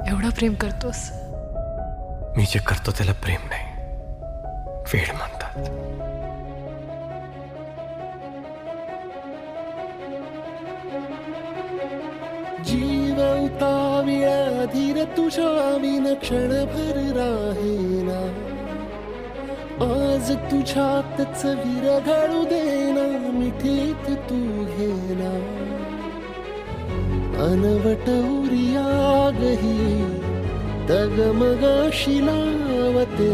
एवढं प्रेम करतोस? मी जे करतो त्याला प्रेम नाही, वेड म्हणतात. जीव उताविळा धीर तुझ्या विन क्षणभर राहेना. आज तुझ्यातच विरघळू देना, मिठीत तू घेना. अनवट उरियागही तगमगाशी लावते,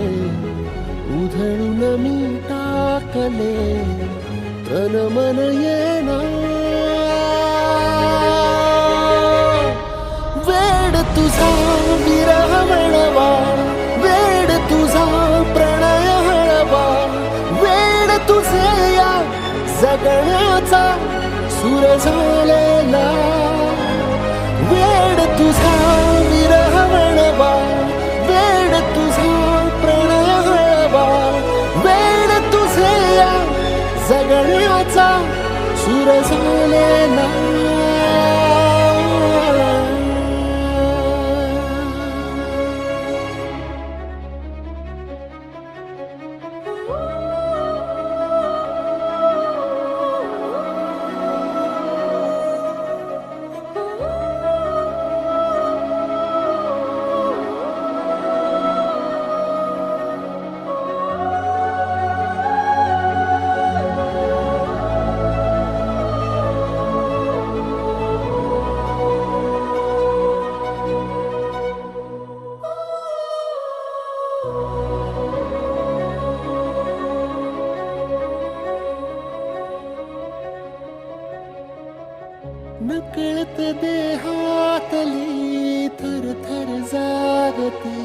उधळून मी टाकले तन मन येना. वेड तुझा विरह म्हणवा, वेड तुझा प्रणय हळवा. वेड तुझे या जगण्याचा सूर झालेला. वेड तुझा विरह म्हणवा, वेड तुझा प्रणय हळवा. वेड तुझे या जगण्याचा सूर झालेला. नकळत देहातली थर थर जागते.